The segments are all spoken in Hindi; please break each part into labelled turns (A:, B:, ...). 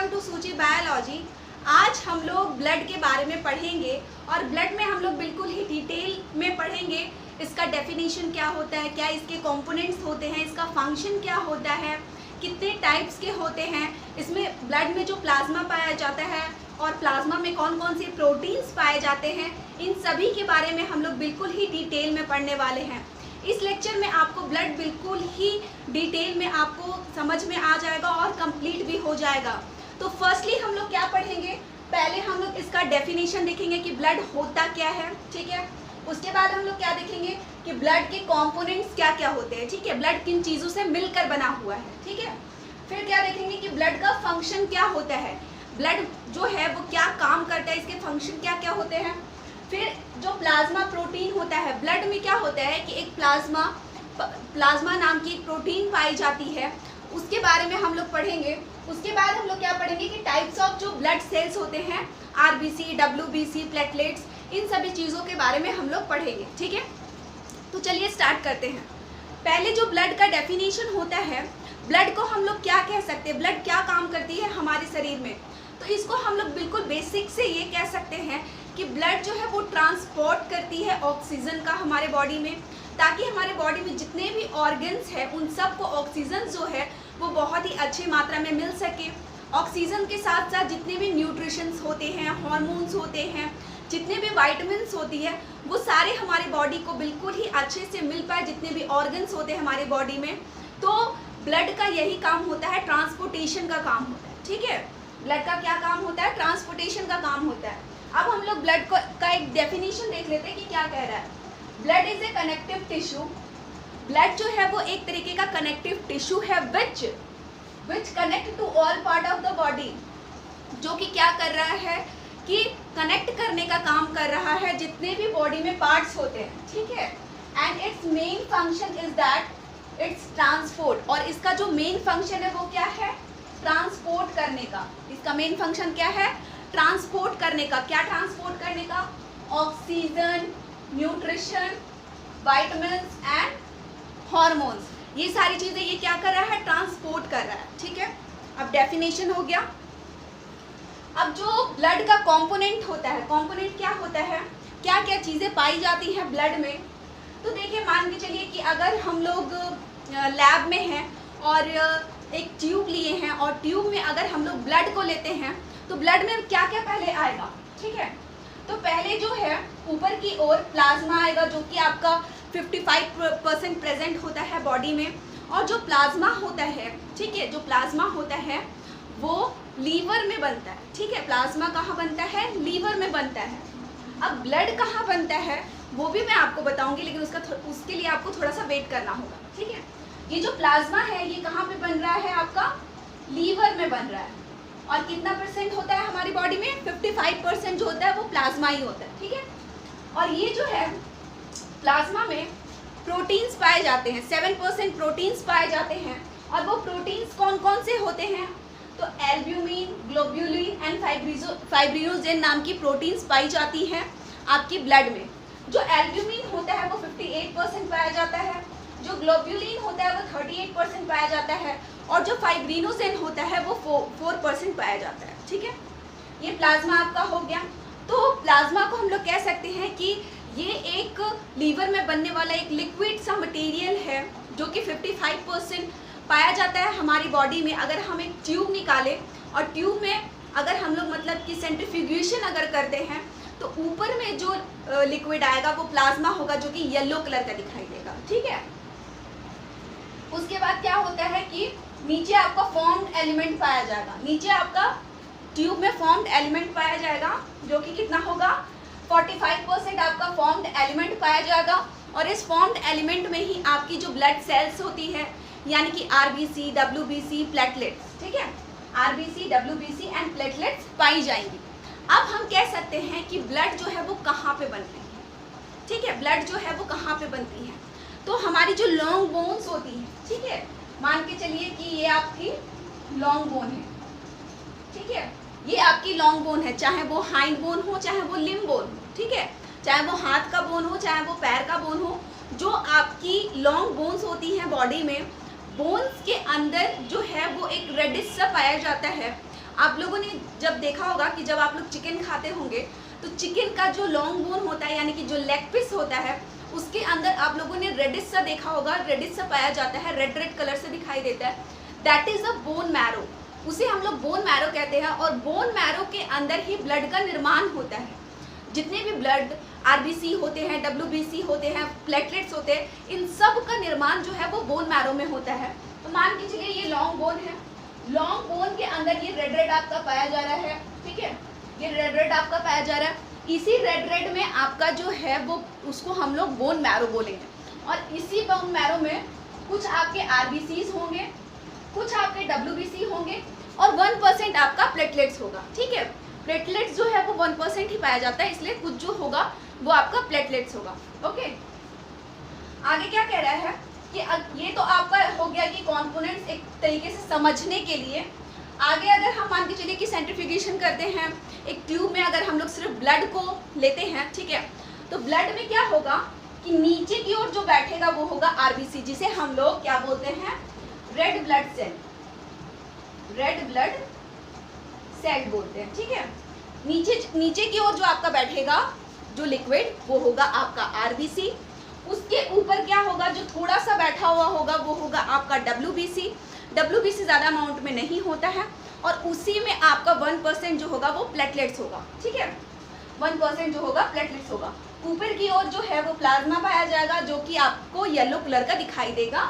A: वेलकम टू सूची बायोलॉजी। आज हम लोग ब्लड के बारे में पढ़ेंगे और ब्लड में हम लोग बिल्कुल ही डिटेल में पढ़ेंगे। इसका डेफिनेशन क्या होता है, क्या इसके कंपोनेंट्स होते हैं, इसका फंक्शन क्या होता है, कितने टाइप्स के होते हैं, इसमें ब्लड में जो प्लाज्मा पाया जाता है और प्लाज्मा में कौन कौन से प्रोटीन्स पाए जाते हैं, इन सभी के बारे में हम लोग बिल्कुल ही डिटेल में पढ़ने वाले हैं। इस लेक्चर में आपको ब्लड बिल्कुल ही डिटेल में आपको समझ में आ जाएगा और कंप्लीट भी हो जाएगा। तो फर्स्टली हम लोग क्या पढ़ेंगे, पहले हम लोग इसका डेफिनेशन देखेंगे कि ब्लड होता क्या है, ठीक है। उसके बाद हम लोग क्या देखेंगे कि ब्लड के कंपोनेंट्स क्या क्या होते हैं, ठीक है, ब्लड किन चीज़ों से मिलकर बना हुआ है, ठीक है। फिर क्या देखेंगे कि ब्लड का फंक्शन क्या होता है, ब्लड जो है वो क्या काम करता है, इसके फंक्शन क्या क्या होते हैं। फिर जो प्लाज्मा प्रोटीन होता है, ब्लड में क्या होता है कि एक प्लाज्मा नाम की एक प्रोटीन पाई जाती है, उसके बारे में हम लोग पढ़ेंगे। उसके बाद हम लोग क्या पढ़ेंगे कि टाइप्स ऑफ जो ब्लड सेल्स होते हैं, आरबीसी, डब्ल्यूबीसी, प्लेटलेट्स, इन सभी चीज़ों के बारे में हम लोग पढ़ेंगे, ठीक है। तो चलिए स्टार्ट करते हैं। पहले जो ब्लड का डेफिनेशन होता है, ब्लड को हम लोग क्या कह सकते हैं, ब्लड क्या काम करती है हमारे शरीर में, तो इसको हम लोग बिल्कुल बेसिक से ये कह सकते हैं कि ब्लड जो है वो ट्रांसपोर्ट करती है ऑक्सीजन का हमारे बॉडी में, ताकि हमारे बॉडी में जितने भी ऑर्गन्स हैं उन सब को ऑक्सीजन जो है वो बहुत ही अच्छी मात्रा में मिल सके। ऑक्सीजन के साथ साथ जितने भी न्यूट्रिशंस होते हैं, हार्मोन्स होते हैं, जितने भी वाइटामिन्स होती है, वो सारे हमारे बॉडी को बिल्कुल ही अच्छे से मिल पाए, जितने भी ऑर्गन्स होते हैं हमारे बॉडी में। तो ब्लड का यही काम होता है, ट्रांसपोर्टेशन का काम होता है, ठीक है। ब्लड का क्या काम होता है, ट्रांसपोर्टेशन का काम होता है। अब हम लोग ब्लड का एक डेफिनेशन देख लेते हैं कि क्या कह रहा है। Blood is a connective tissue, blood जो है वो एक तरीके का कनेक्टिव टिश्यू है which connect to all part of the body, जो कि क्या कर रहा है कि कनेक्ट करने का काम कर रहा है जितने भी बॉडी में पार्ट्स होते हैं, ठीक है। And it's main function is that it's transport, और इसका जो मेन फंक्शन है वो क्या है, ट्रांसपोर्ट करने का। इसका मेन फंक्शन क्या है, ट्रांसपोर्ट करने का। क्या ट्रांसपोर्ट करने का, oxygen, nutrition, vitamins and hormones, ये सारी चीजें ये क्या कर रहा है, ट्रांसपोर्ट कर रहा है, ठीक है। अब डेफिनेशन हो गया। अब जो ब्लड का कंपोनेंट होता है, कंपोनेंट क्या होता है, क्या क्या चीजें पाई जाती हैं ब्लड में। तो देखिए, मान के चलिए कि अगर हम लोग लैब में हैं और एक ट्यूब लिए हैं और ट्यूब में अगर हम लोग ब्लड को लेते हैं तो ब्लड में क्या क्या पहले आएगा, ठीक है। तो पहले जो है ऊपर की ओर प्लाज्मा आएगा, जो कि आपका 55% प्रेजेंट होता है बॉडी में। और जो प्लाज्मा होता है, ठीक है, जो प्लाज्मा होता है वो लीवर में बनता है, ठीक है। प्लाज्मा कहाँ बनता है, लीवर में बनता है। अब ब्लड कहाँ बनता है वो भी मैं आपको बताऊंगी, लेकिन उसके लिए आपको थोड़ा सा वेट करना होगा, ठीक है। ये जो प्लाज्मा है ये कहाँ पे बन रहा है, आपका लीवर में बन रहा है। और कितना परसेंट होता है हमारी बॉडी में, 55% जो होता है वो प्लाज्मा ही होता है, ठीक है। और ये जो है प्लाज्मा में प्रोटीन्स पाए जाते हैं, 7% प्रोटीन्स पाए जाते हैं। और वो प्रोटीन्स कौन कौन से होते हैं, तो एल्ब्यूमिन, ग्लोब्यूलिन एंड फाइब्रिनोजेन नाम की प्रोटीन्स पाई जाती हैं आपकी ब्लड में। जो एल्ब्यूमिन होता है वो 58% पाया जाता है, जो ग्लोब्यूलिन होता है वो 38% पाया जाता है, और जो फाइब्रिनोजेन होता है वो 4% पाया जाता है, ठीक है। ये प्लाज्मा आपका हो गया। तो प्लाज्मा को हम लोग कह सकते हैं कि ये एक लीवर में बनने वाला एक लिक्विड सा मटेरियल है, जो कि 55% पाया जाता है हमारी बॉडी में। अगर हम एक ट्यूब निकालें और ट्यूब में अगर हम लोग मतलब कि सेंट्रीफ्यूगेशन अगर करते हैं तो ऊपर में जो लिक्विड आएगा वो प्लाज्मा होगा, जो कि येलो कलर का दिखाई देगा, ठीक है। उसके बाद क्या होता है कि नीचे आपका फॉर्म्ड एलिमेंट पाया जाएगा, नीचे आपका ट्यूब में फॉर्म्ड एलिमेंट पाया जाएगा, जो कि कितना होगा, 45% आपका फॉर्म्ड एलिमेंट पाया जाएगा। और इस फॉर्म्ड एलिमेंट में ही आपकी जो ब्लड सेल्स होती है, यानी कि आरबीसी, डब्ल्यूबीसी, प्लेटलेट्स, ठीक है, आरबीसी, डब्ल्यूबीसी एंड प्लेटलेट्स पाई जाएंगी। अब हम कह सकते हैं कि ब्लड जो है वो कहाँ पे बनती है, ठीक है, ब्लड जो है वो कहाँ पे बनती है। तो हमारी जो लॉन्ग बोन्स होती हैं, ठीक है, मान के चलिए कि ये आपकी लॉन्ग बोन है, ठीक है, ये आपकी लॉन्ग बोन है, चाहे वो हाइंड बोन हो चाहे वो लिम्ब बोन हो, ठीक है, चाहे वो हाथ का बोन हो चाहे वो पैर का बोन हो। जो आपकी लॉन्ग बोन्स होती हैं बॉडी में, बोन्स के अंदर जो है वो एक रेडिश सा पाया जाता है। आप लोगों ने जब देखा होगा कि जब आप लोग चिकन खाते होंगे तो चिकन का जो लॉन्ग बोन होता है यानी कि जो लेग पीस होता है उसके अंदर आप लोगों ने रेडिश सा देखा होगा, रेडिश सा पाया जाता है, रेड रेड कलर से दिखाई देता है। That is a bone marrow, उसे हम लोग बोन मैरो कहते हैं। और बोन मैरो के अंदर ही ब्लड का निर्माण होता है। जितने भी ब्लड आरबीसी होते हैं, डब्ल्यूबीसी होते हैं, प्लेटलेट्स होते हैं, इन सब का निर्माण जो है वो बोन मैरो में होता है। तो मान के चलिए ये लॉन्ग बोन है, लॉन्ग बोन के अंदर ये रेड रेड आपका पाया जा रहा है, ठीक है, ये रेड रेड आपका पाया जा रहा है। इसी रेड रेड में आपका जो है वो उसको हम लोग बोन मैरो बोलेंगे। और इसी बोन मैरो में कुछ आपके आरबीसीज होंगे, कुछ आपके डब्ल्यूबीसी होंगे और 1% आपका प्लेटलेट्स होगा, ठीक है। प्लेटलेट्स जो है वो 1% ही पाया जाता है, इसलिए कुछ जो होगा वो आपका प्लेटलेट्स होगा। ओके, आगे क्या कह रहा है कि ये तो आपका हो गया कि कॉम्पोनेंट्स एक तरीके से समझने के लिए। आगे अगर हम मान के चलिए कि सेंट्रीफ्यूगेशन करते हैं, एक ट्यूब में अगर हम लोग सिर्फ ब्लड को लेते हैं, ठीक है, तो ब्लड में क्या होगा कि नीचे की ओर जो बैठेगा वो होगा आरबीसी, जिसे हम लोग क्या बोलते हैं, red blood cell, red blood cell बोलते हैं, ठीक है। नीचे की ओर जो आपका बैठेगा जो लिक्विड वो होगा आपका आरबीसी। उसके ऊपर क्या होगा, जो थोड़ा सा बैठा हुआ होगा वो होगा आपका डब्ल्यूबीसी। डब्ल्यूबीसी ज़्यादा अमाउंट में नहीं होता है और उसी में आपका 1% जो होगा वो प्लेटलेट्स होगा, ठीक है, 1% जो होगा प्लेटलेट्स होगा। ऊपर की ओर जो है वो प्लाज्मा पाया जाएगा जो कि आपको येलो कलर का दिखाई देगा,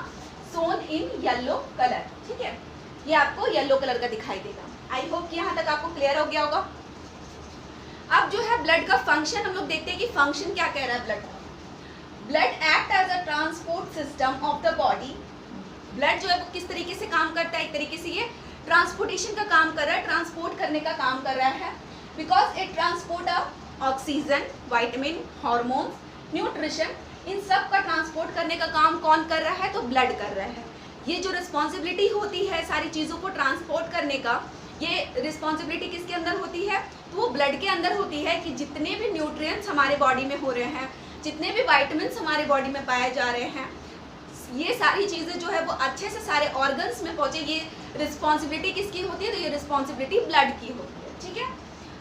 A: सोन इन येलो कलर, ठीक है, ये आपको येलो कलर का दिखाई देगा। आई होप कि यहाँ तक आपको क्लियर हो गया होगा। अब जो है ब्लड का फंक्शन हम लोग देखते हैं कि फंक्शन क्या कह रहा है ब्लड का। Blood act as a transport system of the body. Blood जो है वो किस तरीके से काम करता है, एक तरीके से ये ट्रांसपोर्टेशन का काम कर रहा है, ट्रांसपोर्ट करने का काम कर रहा है, because it transport oxygen, vitamin, hormones, nutrition, इन सब का ट्रांसपोर्ट करने का काम कौन कर रहा है, तो ब्लड कर रहा है। ये जो रिस्पॉन्सिबिलिटी होती है सारी चीज़ों को ट्रांसपोर्ट करने का, ये रिस्पॉन्सिबिलिटी किसके अंदर होती है, तो वो ब्लड के अंदर होती है कि जितने भी न्यूट्रिएंट्स हमारे बॉडी में हो रहे हैं, जितने भी वाइटामिन्स हमारे बॉडी में पाए जा रहे हैं, ये सारी चीज़ें जो है वो अच्छे से सारे ऑर्गन्स में पहुँचे। ये रिस्पॉन्सिबिलिटी किसकी होती है, तो ये रिस्पॉन्सिबिलिटी ब्लड की होती है, ठीक है।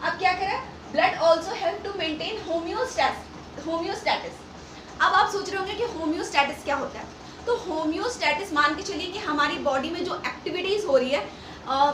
A: अब क्या करें, blood also help to maintain homeostasis. अब आप सोच रहे होंगे कि होम्योस्टैटिस क्या होता है, तो होम्योस्टैटिस मान के चलिए कि हमारी बॉडी में जो एक्टिविटीज़ हो रही है,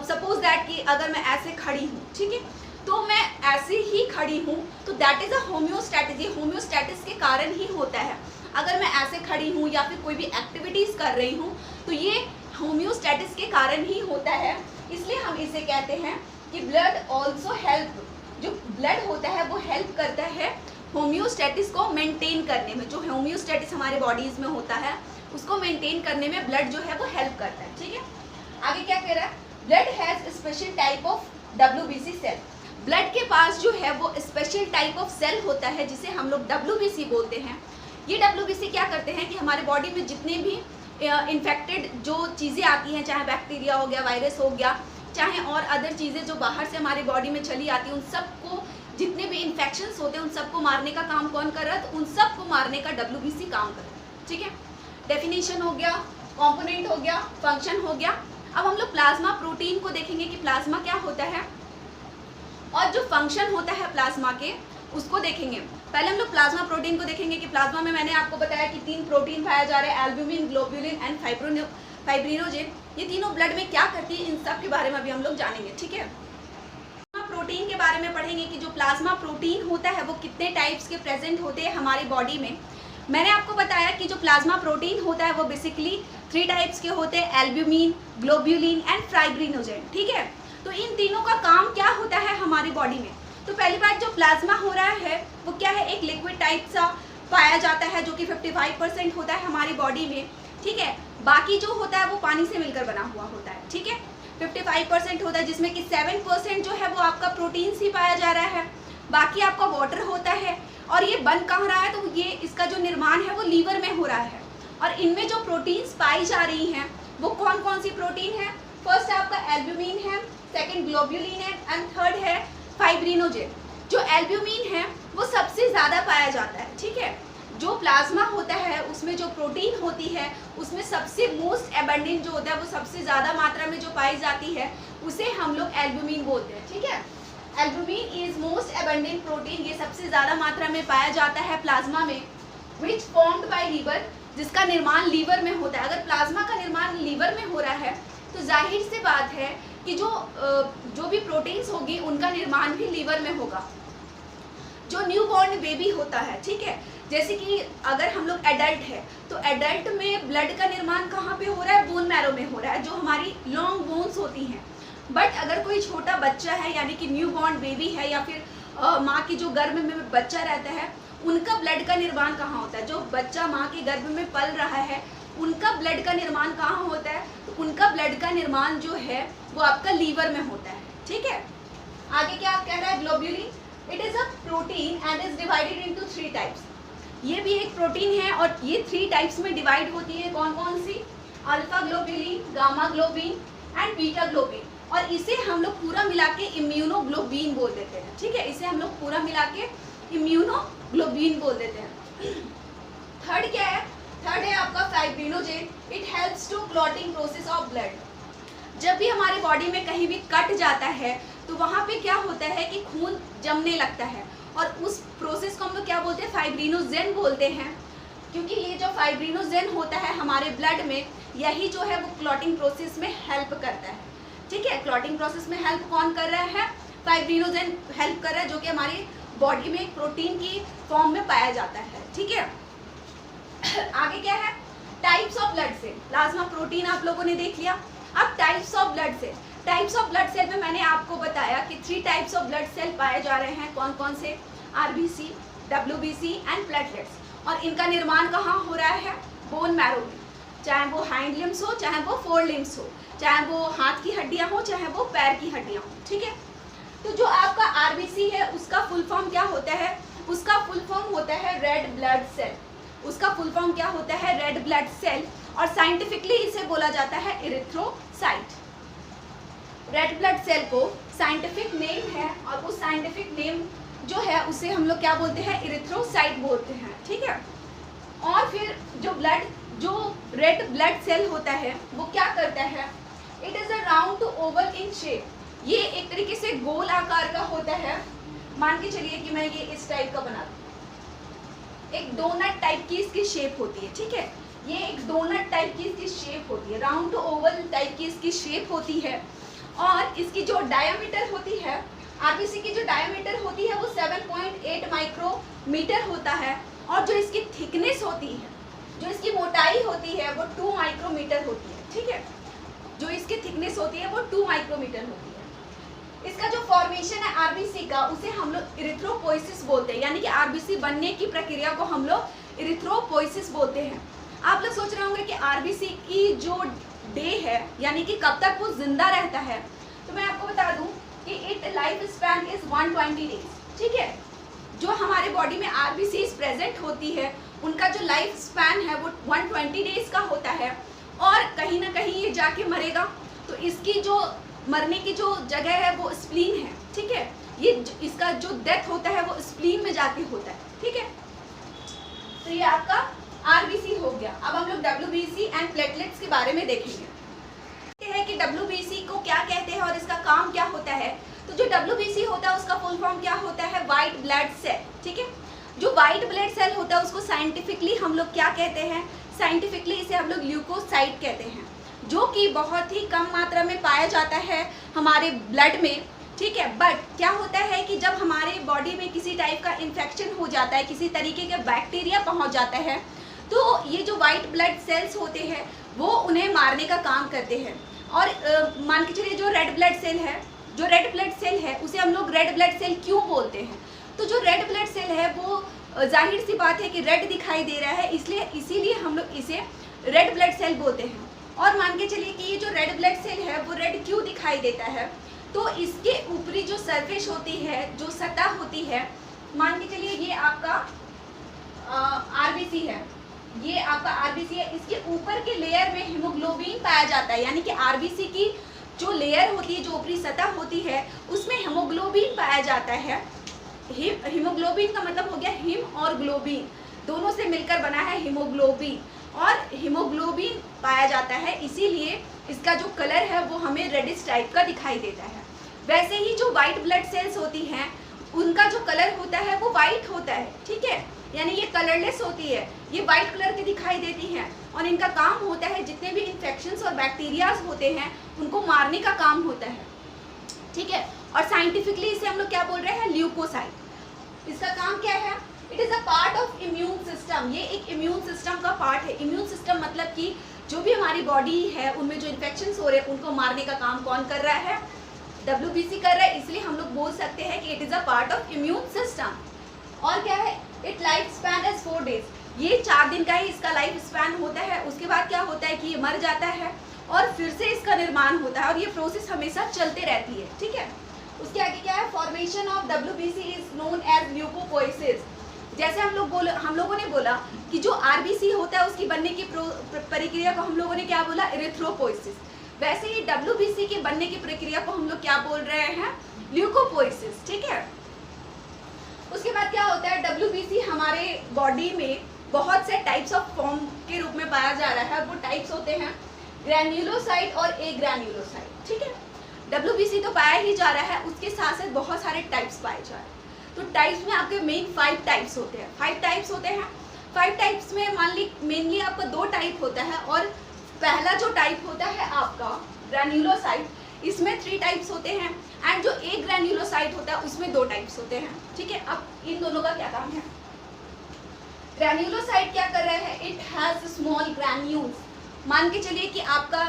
A: सपोज दैट कि अगर मैं ऐसे खड़ी हूँ, ठीक है, तो मैं ऐसे ही खड़ी हूँ, तो दैट इज़ अ होम्योस्टैटिस। ये होम्योस्टैटिस के कारण ही होता है। अगर मैं ऐसे खड़ी हूँ या फिर कोई भी एक्टिविटीज़ कर रही हूँ तो ये होम्योस्टैटिस के कारण ही होता है, इसलिए हम इसे कहते हैं कि ब्लड ऑल्सो हेल्प, जो ब्लड होता है वो हेल्प करता है होम्योस्टैटिस को मेंटेन करने में। जो होम्योस्टैटिस हमारे बॉडीज़ में होता है उसको मेंटेन करने में ब्लड जो है वो हेल्प करता है, ठीक है। आगे क्या कह रहा है, blood has special type of WBC cell. Blood के पास जो है वो स्पेशल टाइप ऑफ सेल होता है जिसे हम लोग डब्ल्यूबीसी बोलते हैं। ये डब्ल्यूबीसी क्या करते हैं कि हमारे बॉडी में जितने भी इन्फेक्टेड जो चीज़ें आती हैं, चाहे बैक्टीरिया हो गया, वायरस हो गया, चाहे और अदर चीज़ें जो बाहर से हमारी बॉडी में चली आती हैं, उन सबको, जितने भी इन्फेक्शंस होते हैं उन सबको मारने का काम कौन कर रहा है, तो उन सबको मारने का डब्ल्यूबीसी काम कर रहा है, ठीक है। डेफिनेशन हो गया, कॉम्पोनेंट हो गया, फंक्शन हो गया। अब हम लोग प्लाज्मा प्रोटीन को देखेंगे कि प्लाज्मा क्या होता है और जो फंक्शन होता है प्लाज्मा के उसको देखेंगे। पहले हम लोग प्लाज्मा प्रोटीन को देखेंगे कि प्लाज्मा में मैंने आपको बताया कि 3 प्रोटीन पाया जा रहा है, एल्ब्यूमिन, ग्लोब्यूलिन एंड फाइब्रिनोजेन। ये तीनों ब्लड में क्या करती है, इन सब के बारे में अभी हम लोग जानेंगे, ठीक है। प्रोटीन के बारे में पढ़ेंगे कि जो प्लाज्मा प्रोटीन होता है वो कितने टाइप्स के प्रेजेंट होते हैं हमारी बॉडी में। मैंने आपको बताया कि जो प्लाज्मा प्रोटीन होता है वो बेसिकली 3 टाइप्स के होते हैं, एल्ब्यूमिन, ग्लोब्यूलिन एंड फाइब्रिनोजेन, ठीक है। तो इन तीनों का काम क्या होता है हमारी बॉडी में, तो पहली बात जो प्लाज्मा हो रहा है वो क्या है, एक लिक्विड टाइप सा पाया जाता है जो कि 55% होता है हमारी बॉडी में, ठीक है। बाकी जो होता है वो पानी से मिलकर बना हुआ होता है, ठीक है। 55% होता है जिसमें कि 7% जो है वो आपका प्रोटीन ही पाया जा रहा है, बाकी आपका वाटर होता है। और ये बन कहाँ रहा है, तो ये इसका जो निर्माण है वो लीवर में हो रहा है। और इनमें जो प्रोटीन्स पाई जा रही हैं वो कौन कौन सी प्रोटीन है, फर्स्ट आपका एल्ब्यूमिन है, सेकेंड ग्लोब्यूलिन है एंड थर्ड है फाइब्रिनोजेन। जो एल्ब्यूमिन है वो सबसे ज़्यादा पाया जाता है, ठीक है। जो प्लाज्मा होता है उसमें जो प्रोटीन होती है उसमें सबसे मोस्ट एबंडेंट जो होता है वो सबसे ज़्यादा मात्रा में जो पाई जाती है उसे हम लोग एल्बुमिन बोलते हैं, ठीक है। Albumin is most abundant protein, ये सबसे ज़्यादा मात्रा में पाया जाता है प्लाज्मा में, विच फॉर्म्ड बाय लीवर, जिसका निर्माण लीवर में होता है। अगर प्लाज्मा का निर्माण लीवर में हो रहा है तो जाहिर सी बात है कि जो भी प्रोटीन्स होगी उनका निर्माण भी लीवर में होगा। जो न्यू बॉर्न बेबी होता है, ठीक है, जैसे कि अगर हम लोग एडल्ट है तो एडल्ट में ब्लड का निर्माण कहाँ पे हो रहा है, बोन मैरो में हो रहा है, जो हमारी लॉन्ग बोन्स होती हैं। बट अगर कोई छोटा बच्चा है यानी कि न्यू बॉर्न बेबी है या फिर माँ की जो गर्भ में बच्चा रहता है, उनका ब्लड का निर्माण कहाँ होता है, जो बच्चा माँ के गर्भ में पल रहा है उनका ब्लड का निर्माण कहाँ होता है, तो उनका ब्लड का निर्माण जो है वो आपका लीवर में होता है, ठीक है। आगे क्या आप कह रहा है, globulin, it is a protein and is divided into 3 types. ये भी एक प्रोटीन है और ये 3 टाइप्स में डिवाइड होती है। कौन कौन सी, alpha globulin, gamma globin and beta globin. और इसे हम लोग पूरा मिला के इम्यूनोग्लोबिन बोल देते हैं, ठीक है, इसे हम लोग पूरा मिला के इम्यूनोग्लोबिन बोल देते हैं। थर्ड क्या है, थर्ड है आपका fibrinogen, it helps to clotting process of blood. जब भी हमारे बॉडी में कहीं भी कट जाता है तो वहाँ पे क्या होता है कि खून जमने लगता है और उस प्रोसेस को हम लोग क्या बोलते हैं, फाइब्रिनोजेन बोलते हैं। क्योंकि ये जो फाइब्रिनोजेन होता है हमारे ब्लड में, यही जो है वो क्लॉटिंग प्रोसेस में हेल्प करता है, ठीक है। क्लॉटिंग प्रोसेस में हेल्प कौन कर रहा है, फाइब्रिनोजेन हेल्प कर रहा है, जो कि हमारी बॉडी में एक प्रोटीन की फॉर्म में पाया जाता है, ठीक है। आगे क्या है, types of blood cell. Plasma protein आप लोगों ने देख लिया। अब types of blood cell, types of blood cell में मैंने आपको बताया कि 3 टाइप्स ऑफ ब्लड सेल पाए जा रहे हैं। कौन कौन से, आरबीसी, डब्ल्यूबीसी एंड प्लेटलेट्स। और इनका निर्माण कहाँ हो रहा है, बोन मैरो में, चाहे वो हाइंड लिम्स हो चाहे वो फोर लिम्स हो, चाहे वो हाथ की हड्डियाँ हो चाहे वो पैर की हड्डियाँ हो, ठीक है। तो जो आपका आरबीसी है उसका फुल फॉर्म क्या होता है, उसका फुल फॉर्म होता है रेड ब्लड सेल। उसका फुल फॉर्म क्या होता है, रेड ब्लड सेल। और साइंटिफिकली इसे बोला जाता है इरिथ्रोसाइट। रेड ब्लड सेल को साइंटिफिक नेम है और उस साइंटिफिक नेम जो है उसे हम लोग क्या बोलते हैं, इरिथ्रोसाइट बोलते हैं, ठीक है। और फिर जो रेड ब्लड सेल होता है वो क्या करता है, it is a round to oval in shape. ये एक तरीके से गोल आकार का होता है। मान के चलिए कि मैं ये इस टाइप का बना दूं, एक डोनट टाइप की इसकी शेप होती है, ठीक है। ये एक डोनट टाइप की इसकी शेप होती है, राउंड टू ओवल टाइप की इसकी शेप होती है। और इसकी जो डायामीटर होती है, आरबीसी की जो डायामीटर होती है वो 7.8 माइक्रोमीटर होता है। और जो इसकी थिकनेस होती है, जो इसकी मोटाई होती है वो 2 माइक्रोमीटर होती है, ठीक है। जो इसकी थिकनेस होती है वो 2 माइक्रोमीटर होती है। इसका जो फॉर्मेशन है आरबीसी का, उसे हम लोग इरिथ्रोपोइसिस बोलते हैं, यानी कि आरबीसी बनने की प्रक्रिया को हम लोग इरिथ्रोपोइसिस बोलते हैं। आप लोग सोच रहे होंगे कि आरबीसी की जो डे है यानी कि कब तक वो जिंदा रहता है, तो मैं आपको बता दूं कि it life span is 120 days, ठीक है। जो हमारे बॉडी में आरबीसी प्रेजेंट होती है उनका जो लाइफ स्पैन है वो 120 डेज का होता है। और कहीं ना कहीं ये जाके मरेगा, तो इसकी जो मरने की जो जगह है वो स्प्लीन है, ठीक है। ये इसका जो डेथ होता है वो स्प्लीन में जाके होता है, ठीक है। तो ये आपका आरबीसी हो गया। अब हम लोग डब्ल्यूबीसी एंड प्लेटलेट्स के बारे में देखेंगे है कि डब्ल्यूबीसी को क्या कहते हैं और इसका काम क्या होता है। तो जो डब्ल्यूबीसी होता है उसका फुल फॉर्म क्या होता है, व्हाइट ब्लड सेल, ठीक है। जो व्हाइट ब्लड सेल होता है उसको साइंटिफिकली हम लोग क्या कहते हैं, साइंटिफिकली इसे हम लोग ल्यूकोसाइट कहते हैं, जो कि बहुत ही कम मात्रा में पाया जाता है हमारे ब्लड में, ठीक है। बट क्या होता है कि जब हमारे बॉडी में किसी टाइप का इन्फेक्शन हो जाता है, किसी तरीके का बैक्टीरिया पहुंच जाता है, तो ये जो वाइट ब्लड सेल्स होते हैं वो उन्हें मारने का काम करते हैं। और मान के चलिए जो रेड ब्लड सेल है उसे हम लोग रेड ब्लड सेल क्यों बोलते हैं, तो जो रेड ब्लड सेल है वो जाहिर सी बात है कि रेड दिखाई दे रहा है, इसीलिए हम लोग इसे रेड ब्लड सेल बोलते हैं। और मान के चलिए कि ये जो रेड ब्लड सेल है वो रेड क्यों दिखाई देता है, तो इसके ऊपरी जो सरफेस होती है, जो सतह होती है, मान के चलिए ये आपका आरबीसी है, ये आपका आरबीसी है, इसके ऊपर के लेयर में हीमोग्लोबिन पाया जाता है, यानी कि आरबीसी की जो लेयर होती है, जो ऊपरी सतह होती है, उसमें हीमोग्लोबिन पाया जाता है। हीमोग्लोबिन का मतलब हो गया हिम और ग्लोबिन, दोनों से मिलकर बना है हीमोग्लोबिन। और हीमोग्लोबिन पाया जाता है, इसीलिए इसका जो कलर है वो हमें रेडिश टाइप का दिखाई देता है। वैसे ही जो वाइट ब्लड सेल्स होती हैं उनका जो कलर होता है वो वाइट होता है, ठीक है, यानी ये कलरलेस होती है, ये वाइट कलर की दिखाई देती हैं और इनका काम होता है जितने भी इन्फेक्शंस और बैक्टीरियाज होते हैं उनको मारने का काम होता है, ठीक है। और साइंटिफिकली इसे हम लोग क्या बोल रहे हैं, ल्यूकोसाइट। इसका काम क्या है, it is a part of immune system, ये एक इम्यून सिस्टम का पार्ट है। इम्यून सिस्टम मतलब कि जो भी हमारी बॉडी है उनमें जो इन्फेक्शंस हो रहे हैं उनको मारने का काम कौन कर रहा है, WBC कर रहा है, इसलिए हम लोग बोल सकते हैं कि it is a part of immune system. और क्या है, it life span is 4 days, ये 4 दिन का ही इसका लाइफ स्पैन होता है। उसके बाद क्या होता है कि ये मर जाता है और फिर से इसका निर्माण होता है और ये प्रोसेस हमेशा चलते रहती है, ठीक है। उसके आगे क्या है, formation of WBC is known as leukopoiesis. जैसे हम लोगों ने बोला कि जो RBC होता है उसकी बनने की प्रक्रिया को हम लोगों ने क्या बोला, इरिथ्रोपोइसिस, वैसे ही WBC के बनने की प्रक्रिया को हम लोग क्या बोल रहे हैं, ल्यूकोपोइसिस, ठीक है। उसके बाद क्या होता है, WBC हमारे बॉडी में बहुत से टाइप्स ऑफ फॉर्म के रूप में पाया जा रहा है। वो टाइप्स होते हैं ग्रैन्युलोसाइट और एग्रैन्युलोसाइट, ठीक है। WBC तो पाया ही जा रहा है, उसके साथ साथ बहुत सारे टाइप्स पाए जा रहे हैं। तो टाइप्स में आपके मेन 5 टाइप्स होते हैं, 5 टाइप्स होते हैं। 5 टाइप्स में मान ली मेनली आपका 2 टाइप होता है और पहला जो टाइप होता है आपका ग्रैन्युलोसाइट, इसमें 3 टाइप्स होते हैं एंड जो एक ग्रैन्युलोसाइट होता है उसमें 2 टाइप्स होते हैं, ठीक है। अब इन दोनों का क्या काम है, ग्रैन्युलोसाइट क्या कर रहा है, इट हैज स्मॉल ग्रैन्यूल्स। मान के चलिए कि आपका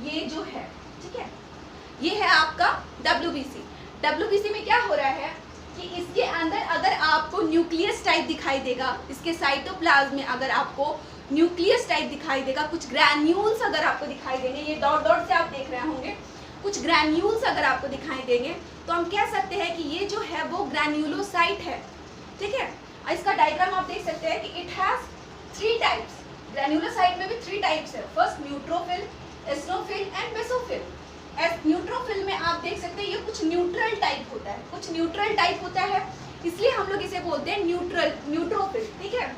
A: ये जो है, ठीक है, ये है आपका WBC। WBC में क्या हो रहा है कि इसके अंदर अगर आपको न्यूक्लियस टाइप दिखाई देगा, इसके साइटोप्लाज्म में अगर आपको न्यूक्लियस टाइप दिखाई देगा, कुछ ग्रैन्यूल्स अगर आपको दिखाई देंगे, ये डॉट डॉट से आप देख रहे होंगे, कुछ ग्रैन्यूल्स अगर आपको दिखाई देंगे तो हम कह सकते हैं कि ये जो है वो ग्रैन्युलोसाइट है, ठीक है। इसका डायग्राम आप देख सकते हैं कि इट हैज 3 टाइप्स, ग्रैन्युलोसाइट में भी 3 टाइप्स है, first neutrophil, eosinophil and basophil. Neutrophil में आप देख सकते हैं ये कुछ न्यूट्रल टाइप होता है, कुछ न्यूट्रल टाइप होता है, इसलिए हम लोग इसे बोलते हैं न्यूट्रोफिल, ठीक है।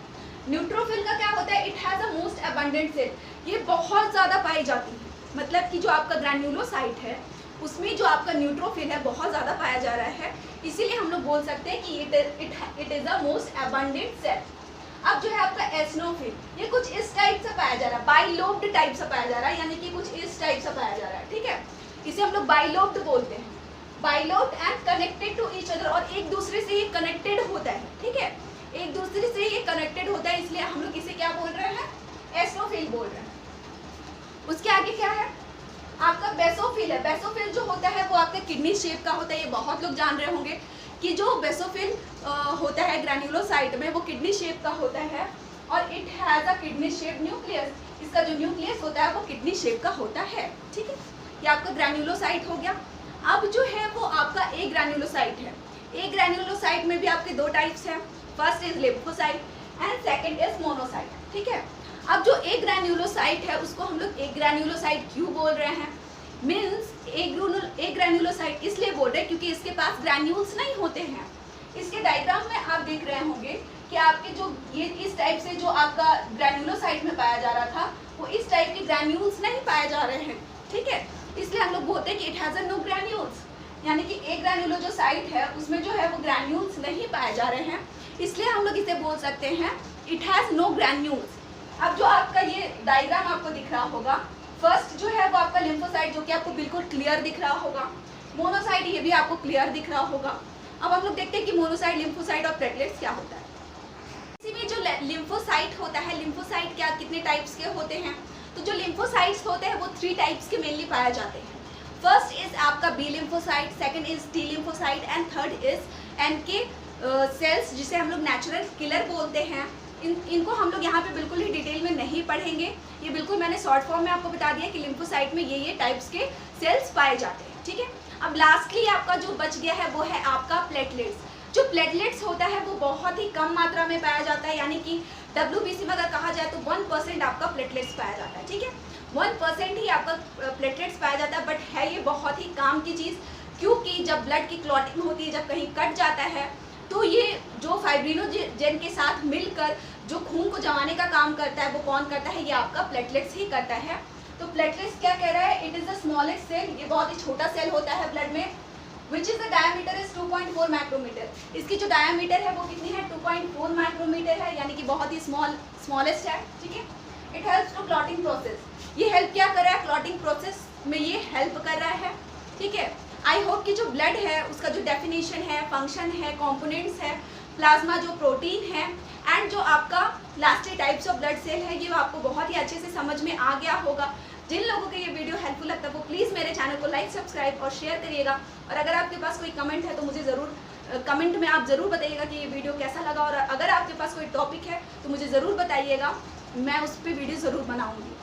A: न्यूट्रोफिल का क्या होता है, it has a most abundant cell, ये बहुत ज़्यादा पाई जाती है, मतलब कि जो आपका ग्रैन्युलोसाइट है उसमें जो आपका न्यूट्रोफिल है बहुत ज़्यादा पाया जा रहा है, इसीलिए हम लोग बोल सकते हैं कि it is the most abundant cell. अब जो है आपका एस्नोफिल, ये कुछ इस टाइप से पाया जा रहा है, बाइलोब्ड टाइप से पाया जा रहा है, यानी कि कुछ इस टाइप से पाया जा रहा है, ठीक है। इसे हम लोग बाइलोब्ड बोलते हैं, bilobed and connected to each other, और एक दूसरे से ये कनेक्टेड होता है, ठीक है, एक दूसरे से ये कनेक्टेड होता है, इसलिए हम लोग इसे क्या बोल रहे हैं, एस्नोफिल बोल रहे हैं। उसके आगे क्या है आपका बेसोफिल है। बेसोफिल जो होता है वो आपका किडनी शेप का होता है, ये बहुत लोग जान रहे होंगे कि जो बेसोफिल होता है ग्रैन्युलोसाइट में वो किडनी शेप का होता है और it has a kidney shape nucleus, इसका जो न्यूक्लियस होता है वो किडनी शेप का होता है, ठीक है। ये आपका ग्रैन्युलोसाइट हो गया। अब जो है वो आपका ए ग्रैन्युलोसाइट है। ए ग्रैन्युलोसाइट में भी आपके 2 टाइप्स हैं, first is lymphocyte and second is monocyte, ठीक है। अब जो ए ग्रैन्युलोसाइट है उसको हम लोग ए ग्रैन्युलोसाइट क्यों बोल रहे हैं, मीन्स ए ग्रैन्युलोसाइट इसलिए बोल रहे हैं क्योंकि इसके पास ग्रैन्यूल्स नहीं होते हैं। इसके डायग्राम में आप देख रहे होंगे कि आपके जो ये इस टाइप से जो आपका ग्रैन्युलोसाइट में पाया जा रहा था वो इस टाइप के ग्रैन्यूल्स नहीं पाए जा रहे हैं, ठीक है। इसलिए हम लोग बोलते हैं कि इट हैज़ नो ग्रैन्यूल्स, यानी कि ए ग्रैन्युलोसाइट है उसमें जो है वो ग्रैन्यूल्स नहीं पाए जा रहे हैं, इसलिए हम लोग इसे बोल सकते हैं इट हैज़ नो ग्रैन्यूल्स। अब जो आपका ये डायग्राम आपको दिख रहा होगा, फर्स्ट जो है वो आपका लिम्फोसाइट जो कि आपको बिल्कुल क्लियर दिख रहा होगा, मोनोसाइट ये भी आपको क्लियर दिख रहा होगा। अब हम लोग देखते हैं कि मोनोसाइट, लिम्फोसाइट और प्लेटलेट्स क्या होता है। इसी में जो लिम्फोसाइट होता है, लिम्फोसाइट क्या कितने टाइप्स के होते हैं, तो जो लिम्फोसाइट्स होते हैं वो 3 टाइप्स के मेनली पाए जाते हैं। फर्स्ट इज आपका B lymphocyte, second is T lymphocyte and third is NK cells जिसे हम लोग नेचुरल किलर बोलते हैं। इनको हम लोग यहाँ पे बिल्कुल ही डिटेल में नहीं पढ़ेंगे, ये बिल्कुल मैंने शॉर्ट फॉर्म में आपको बता दिया कि लिम्फोसाइट में ये टाइप्स के सेल्स पाए जाते हैं, ठीक है। अब लास्टली आपका जो बच गया है वो है आपका प्लेटलेट्स। जो प्लेटलेट्स होता है वो बहुत ही कम मात्रा में पाया जाता है, यानी कि WBC में अगर कहा जाए तो 1% आपका प्लेटलेट्स पाया जाता है, ठीक है। 1% ही आपका प्लेटलेट्स पाया जाता है, बट है ये बहुत ही काम की चीज़, क्योंकि जब ब्लड की क्लॉटिंग होती है, जब कहीं कट जाता है तो ये जो फाइब्रिनोजेन के साथ मिलकर जो खून को जमाने का काम करता है वो कौन करता है, ये आपका प्लेटलेट्स ही करता है। तो प्लेटलेट्स क्या कह रहा है, it is the smallest cell, ये बहुत ही छोटा सेल होता है ब्लड में, which is the diameter is 2.4 micrometer. इसकी जो डायमीटर है वो कितनी है, 2.4 माइक्रोमीटर है, यानी कि बहुत ही स्मॉलेस्ट है, ठीक है। It helps to clotting process, ये हेल्प क्या कर रहा है, क्लॉटिंग प्रोसेस में ये हेल्प कर रहा है, ठीक है। आई होप कि जो ब्लड है उसका जो डेफिनेशन है, फंक्शन है, कंपोनेंट्स है, प्लाज्मा जो प्रोटीन है एंड जो आपका last types of blood cell है, ये आपको बहुत ही अच्छे से समझ में आ गया होगा। जिन लोगों को ये वीडियो हेल्पफुल लगता है वो प्लीज़ मेरे चैनल को लाइक, सब्सक्राइब और शेयर करिएगा। और अगर आपके पास कोई कमेंट है तो मुझे ज़रूर कमेंट में आप ज़रूर बताइएगा कि ये वीडियो कैसा लगा, और अगर आपके पास कोई टॉपिक है तो मुझे ज़रूर बताइएगा, मैं उस पर वीडियो ज़रूर बनाऊँगी।